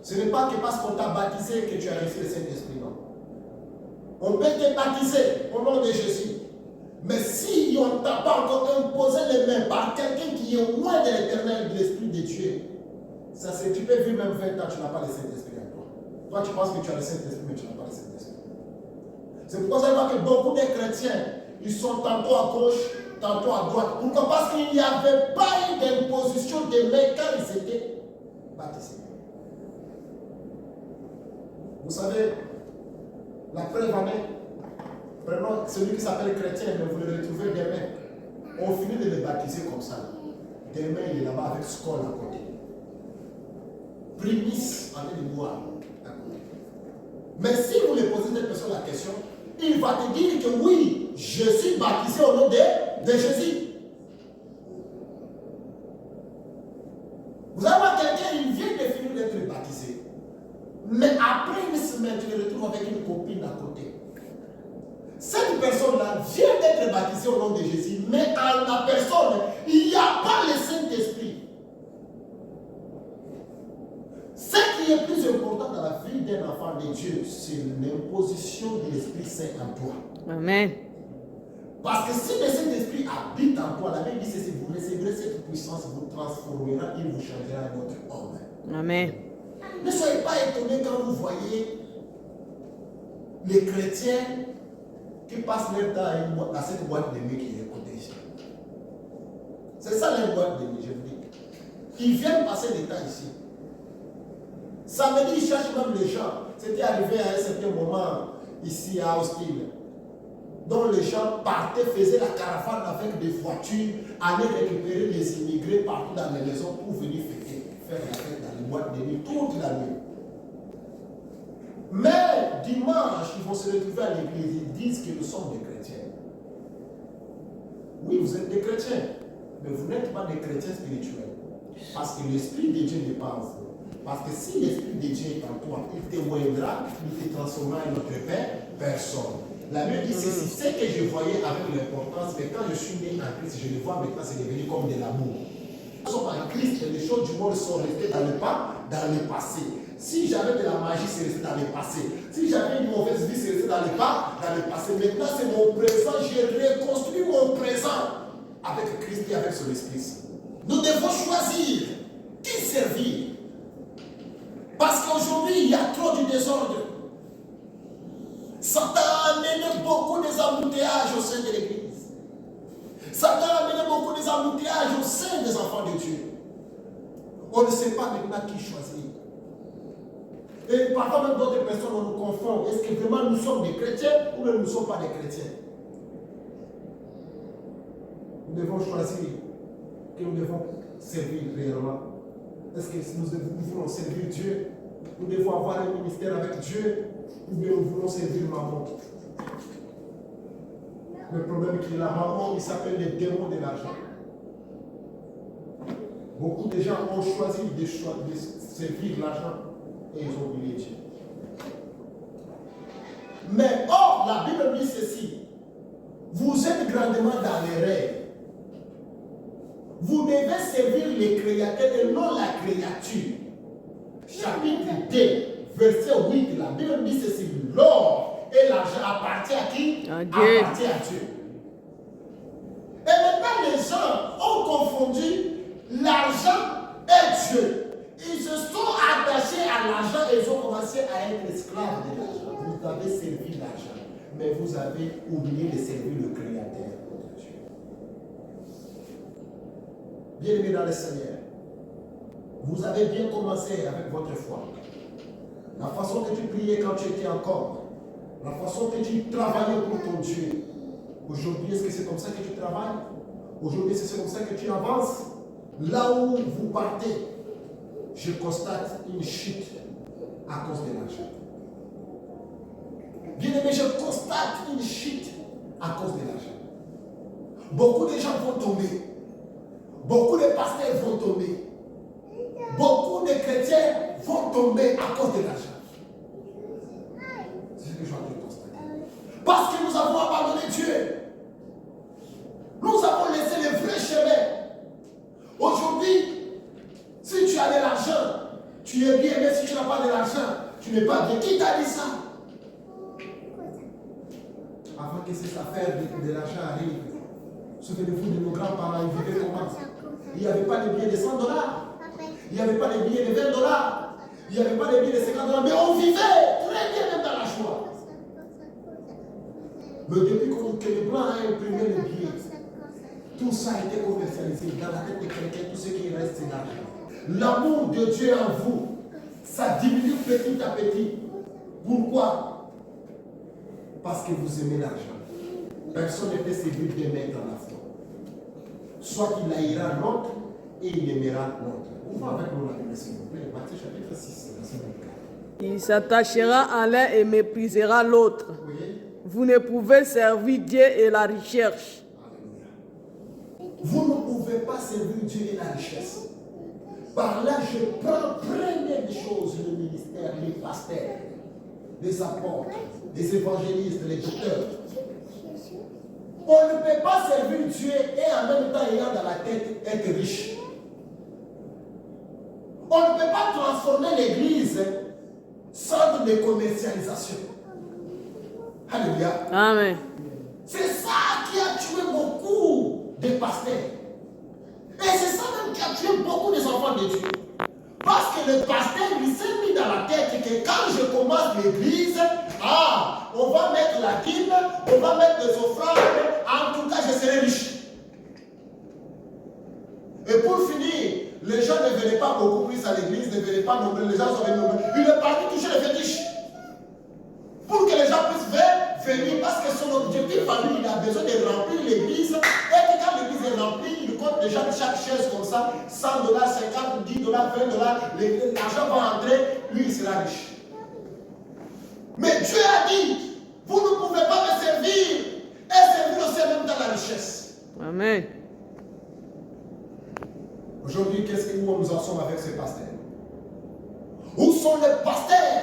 Ce n'est pas que parce qu'on t'a baptisé que tu as reçu le Saint-Esprit, non. On peut te baptiser au nom de Jésus. Mais si on ne t'a pas encore imposé les mains par quelqu'un qui est loin de l'éternel, de l'Esprit de Dieu, ça c'est, tu peux vivre même 20 ans, tu n'as pas le Saint-Esprit en toi. Toi, tu penses que tu as le Saint-Esprit, mais tu n'as pas le Saint-Esprit. C'est pourquoi ça va que beaucoup de chrétiens, ils sont tantôt à gauche, tantôt à droite. Pourquoi? Parce qu'il n'y avait pas eu d'imposition de mains quand ils étaient baptisés. Vous savez, la preuve en est, prenons celui qui s'appelle chrétien, mais vous le retrouvez demain. On finit de le baptiser comme ça. Demain, il est là-bas avec scole à côté. Prémisse en train de boire à côté. Mais si vous lui posez cette personne la question, il va te dire que oui, je suis baptisé au nom de Jésus. Vous allez voir quelqu'un, il vient de finir d'être baptisé. Mais après une semaine, tu le retrouves avec une copine à côté. Cette personne-là vient d'être baptisée au nom de Jésus, mais en la personne, il n'y a pas le Saint-Esprit. Ce qui est plus important dans la vie d'un enfant de Dieu, c'est l'imposition de l'Esprit Saint en toi. Amen. Parce que si le Saint-Esprit habite en toi, la Bible dit que si vous recevrez cette puissance, vous transformera, il vous changera un autre homme. Amen. Ne soyez pas étonnés quand vous voyez les chrétiens qui passent leur temps à cette boîte de nuit qui est côté ici. C'est ça leur boîte de nuit, je vous dis. Ils viennent passer des temps ici. Samedi, ils cherchent même les gens. C'était arrivé à un certain moment ici à Austin, dont les gens partaient, faisaient la caravane avec des voitures, allaient récupérer les immigrés partout dans les maisons pour venir fêter, faire la fête dans les boîtes de nuit toute la nuit. Mais dimanche, ils vont se retrouver à l'église, ils disent que nous sommes des chrétiens. Oui, vous êtes des chrétiens, mais vous n'êtes pas des chrétiens spirituels. Parce que l'Esprit de Dieu n'est pas en vous. Parce que si l'Esprit de Dieu est en toi, il te moindra, il te transformera en notre personne. La Bible dit ceci, c'est que je voyais avec l'importance, mais quand je suis né en Christ, je le vois maintenant, c'est devenu comme de l'amour. Nous sommes en Christ et les choses du monde sont restées dans le passé. Si j'avais de la magie, c'est resté dans le passé. Si j'avais une mauvaise vie, c'est resté dans le passé. Maintenant, c'est mon présent. J'ai reconstruit mon présent avec Christ et avec son Esprit. Nous devons choisir qui servir. Parce qu'aujourd'hui, il y a trop du désordre. Satan a amené beaucoup des embouteillages au sein de l'Église. Satan a amené beaucoup des embouteillages au sein des enfants de Dieu. On ne sait pas maintenant qui choisir. Et parfois même d'autres personnes, on nous confond. Est-ce que vraiment nous sommes des chrétiens ou nous ne sommes pas des chrétiens? Nous devons choisir que nous devons servir réellement. Est-ce que nous voulons servir Dieu? Nous devons avoir un ministère avec Dieu ou bien nous voulons servir maman? Le problème est que la maman, il s'appelle les démons de l'argent. Beaucoup de gens ont choisi de servir l'argent et ils ont oublié Dieu. Mais or, la Bible dit ceci. Vous êtes grandement dans les rêves. Vous devez servir les créateurs et non la créature. Chapitre 2, verset 8, la Bible dit ceci. L'or et l'argent appartient à qui? À Dieu. Appartient à Dieu. Et maintenant, les gens ont confondu l'argent et Dieu. Ils se sont attachés à l'argent et ils ont commencé à être esclaves de l'argent. Vous avez servi l'argent, mais vous avez oublié de servir le Créateur de Dieu. Bien-aimés dans le Seigneur, vous avez bien commencé avec votre foi. La façon que tu priais quand tu étais encore, la façon que tu travaillais pour ton Dieu. Aujourd'hui, est-ce que c'est comme ça que tu travailles? Aujourd'hui, est-ce que c'est comme ça que tu avances? Là où vous partez, je constate une chute à cause de l'argent. Bien-aimé, je constate une chute à cause de l'argent. Beaucoup de gens vont tomber. Beaucoup de pasteurs vont tomber. Beaucoup de chrétiens vont tomber à cause de l'argent. C'est ce que je suis en train de constater. Parce que nous avons abandonné Dieu. Nous avons laissé le vrai chemin. Aujourd'hui, si tu as de l'argent, tu es bien. bien-aimé, si tu n'as pas de l'argent, tu n'es pas bien. Qui t'a dit ça? Avant que cette affaire de l'argent arrive, souvenez-vous de nos grands-parents, ils vivaient comment? Il n'y avait pas de billets de 100 $. Il n'y avait pas de billets de 20 $. Il n'y avait pas de billets de 50 $. Mais on vivait très bien même dans la joie. Mais depuis que les Blancs ont imprimé le billet, tout ça a été commercialisé. Dans la tête de quelqu'un, tout ce qui reste, c'est l'argent. L'amour de Dieu en vous, ça diminue petit à petit. Pourquoi? Parce que vous aimez l'argent. Personne ne peut séduire deux mains dans la foi. Soit il haïra l'autre et il aimera l'autre. Ouvrons avec nous la Bible, s'il vous plaît. Matthieu chapitre 6, verset 24. Il s'attachera à l'un et méprisera l'autre. Oui. Vous ne pouvez servir Dieu et la recherche. Alléluia. Vous ne pouvez pas servir Dieu et la richesse. Par là, je prends première des choses, le ministère, les pasteurs, les apôtres, les évangélistes, les docteurs. On ne peut pas servir Dieu et en même temps ayant dans la tête être riche. On ne peut pas transformer l'église centre de commercialisation. Alléluia. Amen. C'est ça qui a tué beaucoup de pasteurs. Et c'est ça même qui a tué beaucoup des enfants de Dieu. Parce que le pasteur lui s'est mis dans la tête que quand je commence l'église, on va mettre la dîme, on va mettre des offrandes, en tout cas je serai riche. Et pour finir, les gens ne venaient pas beaucoup plus à l'église, ne venaient pas nombreux, les gens sont venus nombreux. Il est parti toucher les fétiches. Pour que les gens puissent venir, parce que son objectif à lui, il a besoin de remplir l'église. Et que quand l'église est remplie, il compte déjà de chaque chaise comme ça, 100 $, 50, 10 $, 20 $, l'argent va entrer, lui il sera riche. Mais Dieu a dit, vous ne pouvez pas me servir et servir aussi même dans la richesse. Amen. Aujourd'hui, où nous en sommes avec ces pasteurs? Où sont les pasteurs